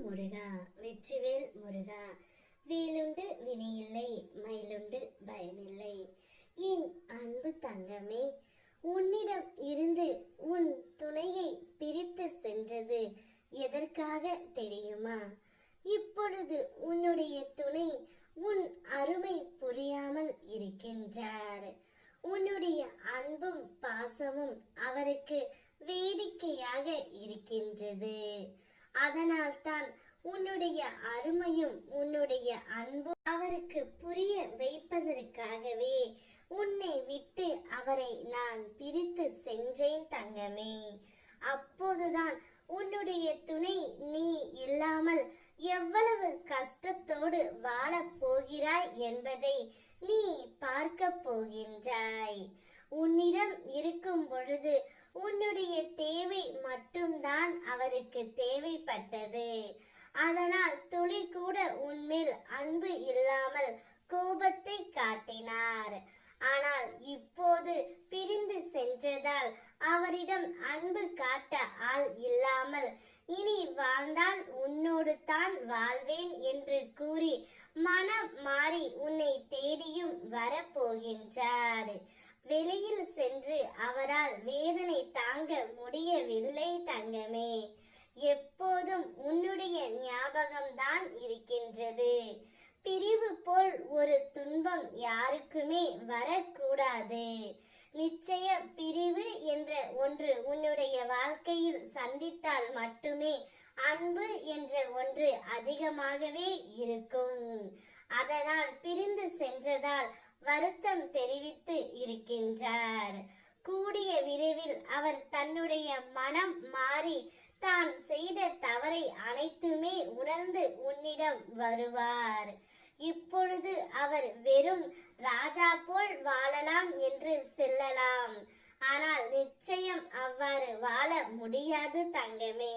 முருகா, வெற்றிவேல் முருகா. வேலுண்டு வினையில்லை, மயிலுண்டு பயமில்லை. என் அன்பு தங்கமே, உன்னிடம் இருந்து உன் துணையை பிரித்து சென்றது எதற்காக தெரியுமா? இப்பொழுது உன்னுடைய துணை உன் அருமை புரியாமல் இருக்கின்றார். உன்னுடைய அன்பும் பாசமும் அவருக்கு வேடிக்கையாக இருக்கின்றது. அதனால்தான் உன்னுடைய அருமையும் உன்னுடைய அன்பும் அவருக்கு புரிய வைப்பதற்காகவே உன்னை விட்டு அவரை நான் பிரித்து சென்றேன் தங்கமே. அப்போதுதான் உன்னுடைய துணை நீ இல்லாமல் எவ்வளவு கஷ்டத்தோடு வாழப் போகிறாய் என்பதை நீ பார்க்க போகின்றாய். உன்னிடம் இருக்கும் பொழுது உன்னுடைய தேவை மட்டும்தான் அவருக்கு தேவைப்பட்டது. அதனால் துளி கூட உன்மேல் அன்பு இல்லாமல் கோபத்தை காட்டினார். ஆனால் இப்போது பிரிந்து சென்றதால் அவரிடம் அன்பு காட்ட ஆள் இல்லாமல் இனி வாழ்ந்தால் உன்னோடு தான் வாழ்வேன் என்று கூறி மனம் மாறி உன்னை தேடியும் வரப்போகின்றார். வெளியில் சென்று அவரால் வேதனை தாங்க முடியவில்லை தங்கமே. எப்போதும் உன்னுடைய ஞாபகம்தான் இருக்கின்றது. பிரிவு போல் ஒரு துன்பம் யாருக்குமே வரக்கூடாது. நிச்சய பிரிவு என்ற ஒன்று உன்னுடைய வாழ்க்கையில் சந்தித்தால் மட்டுமே அன்பு என்ற ஒன்று அதிகமாகவே இருக்கும். அதனால் பிரிந்து சென்றதால் வருத்தம் தெரிவித்து இருக்கின்றார். கூடிய விரைவில் அவர் தன்னுடைய மனம் மாறி தான் செய்த தவறை அனைத்துமே உணர்ந்து உன்னிடம் வருவார். இப்பொழுது அவர் வெறும் ராஜா போல் வாழலாம் என்று செல்லலாம். ஆனால் நிச்சயம் அவ்வாறு வாழ முடியாது தங்கமே.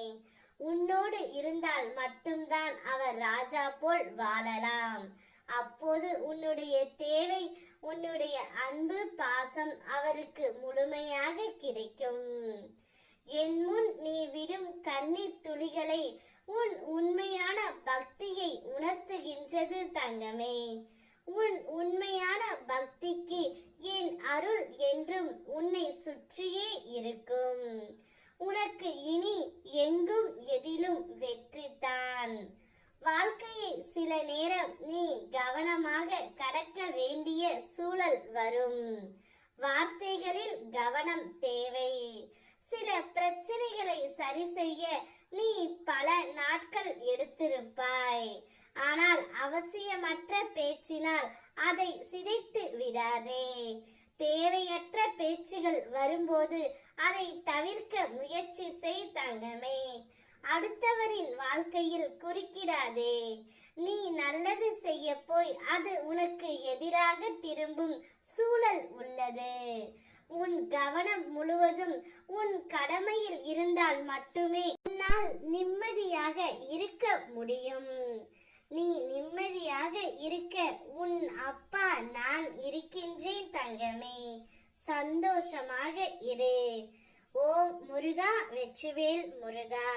உன்னோடு இருந்தால் மட்டும்தான் அவர் ராஜா போல் வாழலாம். அப்போது உன்னுடைய தேவை, உன்னுடைய அன்பு பாசம் அவருக்கு முழுமையாக கிடைக்கும். என் முன் நீ விடும் கண்ணீர் துளிகளை உன் உண்மையான பக்தியை உணர்த்துகின்றது தங்கமே. உன் உண்மையான பக்திக்கு என் அருள் என்றும் உன்னை சுற்றியே இருக்கும். உனக்கு இனி எங்கும் எதிலும் வெற்றிதான். வாழ்க்கையை சில நேரம் நீ கவனமாக கடக்க வேண்டிய சூழல் வரும். வார்த்தைகளில் கவனம் தேவை. சில பிரச்சனைகளை சரி செய்ய நீ பல நாட்கள் எடுத்திருப்பாய். ஆனால் அவசியமற்ற பேச்சினால் அதை சிதைத்து விடாதே. தேவையற்ற பேச்சுகள் வரும்போது அதை தவிர்க்க முயற்சி செய் தங்கமே. அடுத்தவரின் வாழ்க்கையில் குறுக்கிடாதே. நீ நல்லது செய்ய போய் அது உனக்கு எதிராக திரும்பும் சூழல் உள்ளது. உன் கவனம் முழுவதும் உன் கடமையில் இருந்தால் மட்டுமே உன்னால் நிம்மதியாக இருக்க முடியும். நீ நிம்மதியாக இருக்க உன் அப்பா நான் இருக்கின்றேன் தங்கமே. சந்தோஷமாக இரு. ஓம் முருகா, வெற்றிவேல் முருகா.